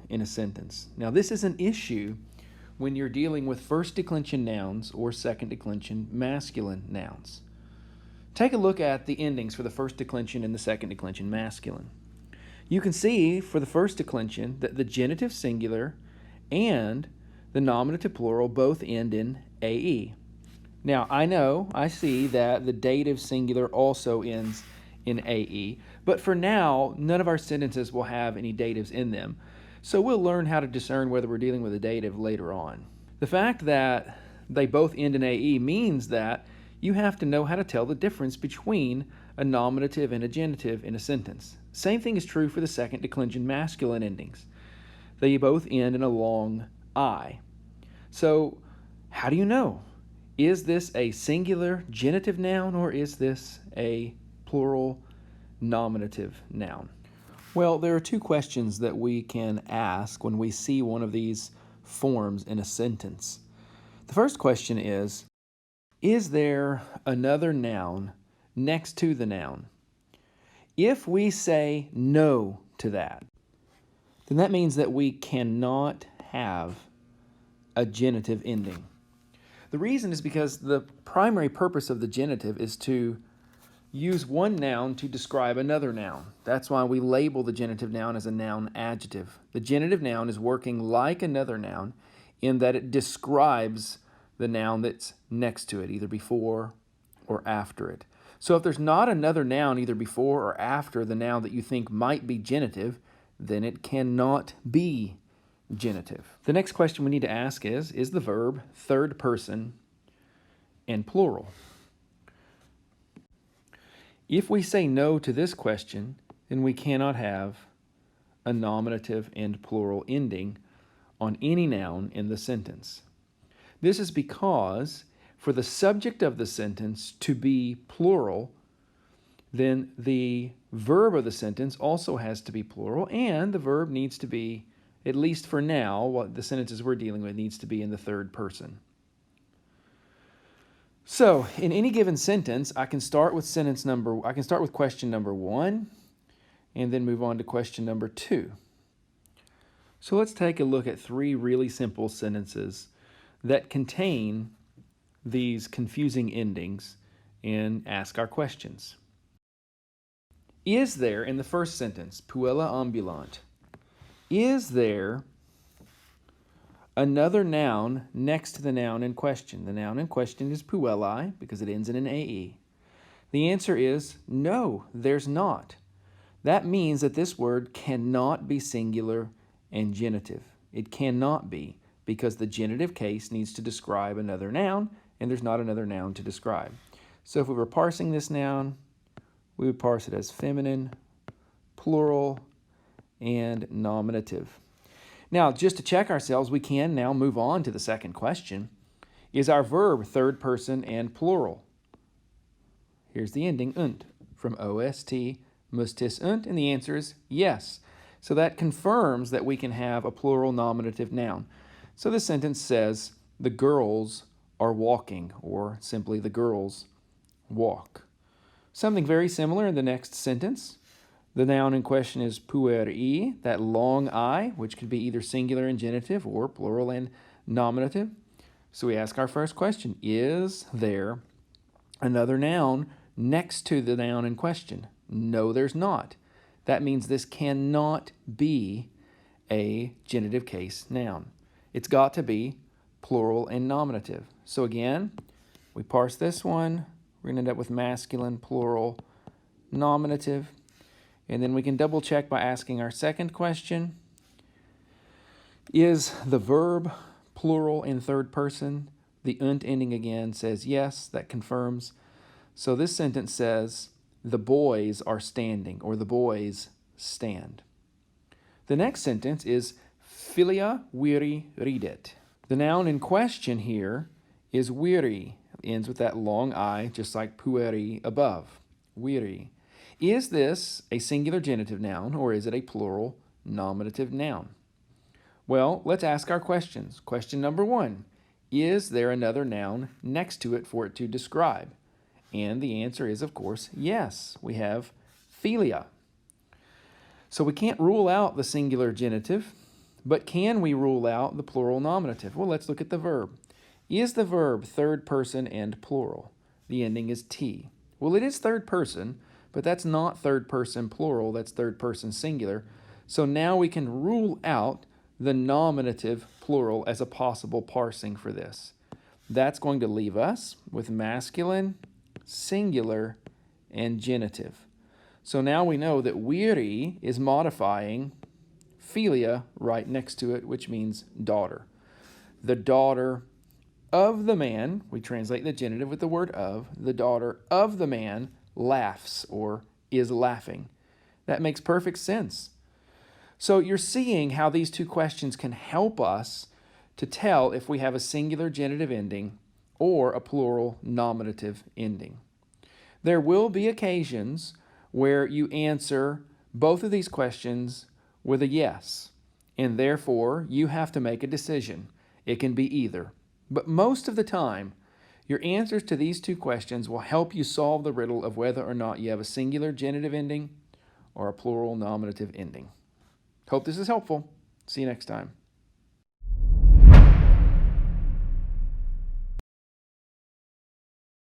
in a sentence. Now, this is an issue when you're dealing with first declension nouns or second declension masculine nouns. Take a look at the endings for the first declension and the second declension masculine. You can see for the first declension that the genitive singular and the nominative plural both end in AE. Now, I see that the dative singular also ends in AE, but for now, none of our sentences will have any datives in them. So we'll learn how to discern whether we're dealing with a dative later on. The fact that they both end in AE means that you have to know how to tell the difference between a nominative and a genitive in a sentence. Same thing is true for the second declension masculine endings. They both end in a long I. So how do you know? Is this a singular genitive noun or is this a plural nominative noun? Well, there are two questions that we can ask when we see one of these forms in a sentence. The first question is there another noun next to the noun? If we say no to that, then that means that we cannot have a genitive ending. The reason is because the primary purpose of the genitive is to use one noun to describe another noun. That's why we label the genitive noun as a noun adjective. The genitive noun is working like another noun in that it describes the noun that's next to it, either before or after it. So if there's not another noun either before or after the noun that you think might be genitive, then it cannot be genitive. The next question we need to ask is the verb third person and plural? If we say no to this question, then we cannot have a nominative and plural ending on any noun in the sentence. This is because for the subject of the sentence to be plural, then the verb of the sentence also has to be plural, and the verb needs to be, at least for now, what the sentences we're dealing with, needs to be in the third person. So, in any given sentence, I can start with question number 1 and then move on to question number 2. So let's take a look at 3 really simple sentences that contain these confusing endings and ask our questions. Is there, in the first sentence, puella ambulant, is there another noun next to the noun in question? The noun in question is puellae because it ends in an AE. The answer is no, there's not. That means that this word cannot be singular and genitive. It cannot be because the genitive case needs to describe another noun and there's not another noun to describe. So if we were parsing this noun, we would parse it as feminine, plural, and nominative. Now, just to check ourselves, we can now move on to the second question. Is our verb third person and plural? Here's the ending, unt, from OST, mustis unt, and the answer is yes. So that confirms that we can have a plural nominative noun. So this sentence says, the girls are walking, or simply the girls walk. Something very similar in the next sentence. The noun in question is pueri, that long I, which could be either singular and genitive or plural and nominative. So we ask our first question, is there another noun next to the noun in question? No, there's not. That means this cannot be a genitive case noun. It's got to be plural and nominative. So again, we parse this one. We're going to end up with masculine, plural, nominative. And then we can double check by asking our second question. Is the verb plural in third person? The unt ending again says yes, that confirms. So this sentence says, the boys are standing, or the boys stand. The next sentence is filia viri ridet. The noun in question here is viri. It ends with that long I, just like pueri above. Viri. Is this a singular genitive noun or is it a plural nominative noun? Well, let's ask our questions. Question number 1, is there another noun next to it for it to describe? And the answer is, of course, yes. We have philia. So we can't rule out the singular genitive. But can we rule out the plural nominative? Well, let's look at the verb. Is the verb third person and plural? The ending is T. Well, it is third person, but that's not third person plural, that's third person singular. So now we can rule out the nominative plural as a possible parsing for this. That's going to leave us with masculine, singular, and genitive. So now we know that viri is modifying philia right next to it, which means daughter. The daughter of the man, we translate the genitive with the word of, the daughter of the man laughs or is laughing. That makes perfect sense. So you're seeing how these two questions can help us to tell if we have a singular genitive ending or a plural nominative ending. There will be occasions where you answer both of these questions with a yes, and therefore you have to make a decision. It can be either. But most of the time, your answers to these two questions will help you solve the riddle of whether or not you have a singular genitive ending or a plural nominative ending. Hope this is helpful. See you next time.